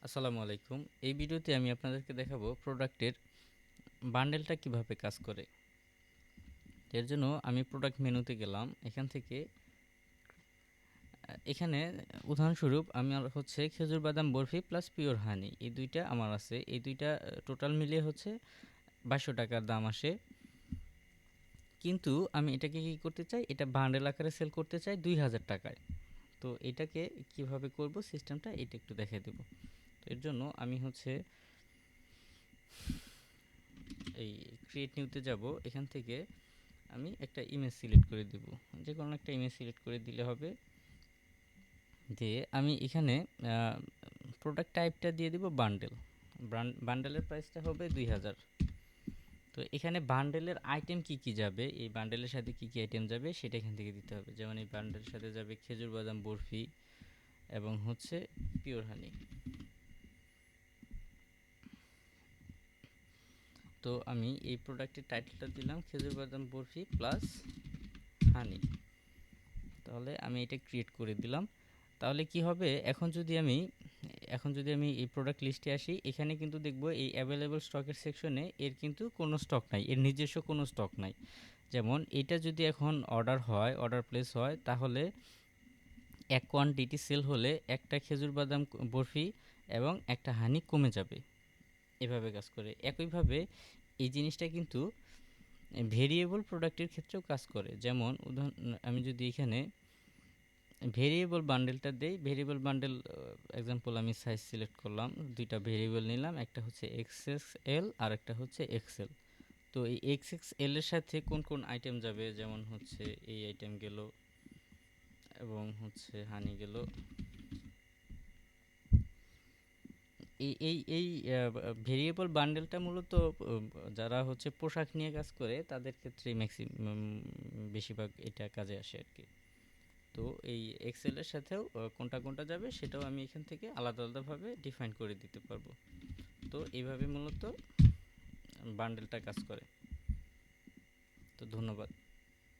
আসসালামু আলাইকুম। এই ভিডিওতে আমি আপনাদেরকে দেখাবো প্রোডাক্টের বান্ডেলটা কিভাবে কাজ করে। এর জন্য আমি প্রোডাক্ট মেনুতে গেলাম। এখান থেকে এখানে উদাহরণস্বরূপ আমার হচ্ছে খেজুর বাদাম বরফি প্লাস পিওর হানি এই দুইটা আমার আছে। এই দুইটা টোটাল মিলিয়ে হচ্ছে 2200 টাকার দাম আসে। কিন্তু আমি এটাকে কি করতে চাই, এটা বান্ডেল আকারে সেল করতে চাই 2000 টাকায়। তো এটাকে কিভাবে করব সিস্টেমটা এটা একটু দেখিয়ে দেব। তো এর জন্য আমি হচ্ছে এই ক্রিয়েট নিউতে যাব। এখান থেকে আমি একটা ইমেজ সিলেক্ট করে দিব, যে কোনো একটা ইমেজ সিলেক্ট করে দিলে হবে। দিয়ে আমি এখানে প্রোডাক্ট টাইপটা দিয়ে দিব বান্ডেল। বান্ডেলের প্রাইসটা হবে 2000। তো এখানে বান্ডেলের আইটেম কি কি যাবে, এই বান্ডেলের সাথে কি কি আইটেম যাবে সেটা এখান থেকে দিতে হবে। যেমন এই বান্ডেলের সাথে যাবে খেজুর বাদাম বরফি এবং হচ্ছে পিওর হানি। তো আমি এই প্রোডাক্টের টাইটেলটা দিলাম খেজুর বাদাম বরফি প্লাস হানি। তাহলে আমি এটা ক্রিয়েট করে দিলাম। তাহলে কি হবে, এখন যদি আমি এই প্রোডাক্ট লিস্টে আসি, এখানে কিন্তু দেখব এই অ্যাভেলেবল স্টকের সেকশনে এর কিন্তু কোনো স্টক নাই, এর নিজস্ব কোনো স্টক নাই। যেমন এটা যদি এখন অর্ডার প্লেস হয়, তাহলে এক কোয়ান্টিটি সেল হলে একটা খেজুর বাদাম বরফি এবং একটা হানি কমে যাবে। এভাবে কাজ করে। একইভাবে এই জিনিসটা কিন্তু ভেরিয়েবল প্রোডাক্টের ক্ষেত্রেও কাজ করে। যেমন আমি যদি এখানে ভেরিয়েবল বান্ডেলটা দেই, ভেরিয়েবল বান্ডেল এক্সাম্পল আমি সাইজ সিলেক্ট করলাম, দুইটা ভেরিয়েবল নিলাম, একটা হচ্ছে এক্সএক্সএল আর একটা হচ্ছে এক্সএল। তো এই এক্সএক্সএল এর সাথে কোন কোন আইটেম যাবে, যেমন হচ্ছে এই আইটেম গেল এবং হচ্ছে হানি গেল। এই ভেরিয়েবল বান্ডেলটা মূলত যারা হচ্ছে পোশাক নিয়ে কাজ করে তাদের ক্ষেত্রে ম্যাক্সিমাম বেশিরভাগ এটা কাজে আসে আর কি। তো এই এক্সেল এর সাথেও কোনটা কোনটা যাবে সেটাও আমি এখান থেকে আলাদা আলাদাভাবে ডিফাইন করে দিতে পারবো। তো এইভাবে মূলত বান্ডেলটা কাজ করে। তো ধন্যবাদ।